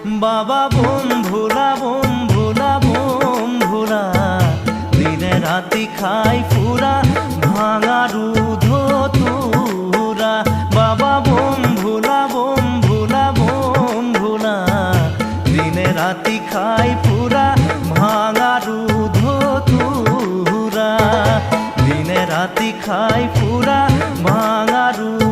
বাবা বোম ভোলা দিনে রাতি খাই ফুরা ভাঙা রুধ তুরা। বাবা বোম ভোলা দিনে রাতি খাই ফুরা ভাঙা রুধ তুরা। দিনে রাতি খাই ফুরা ভাঙা রুধ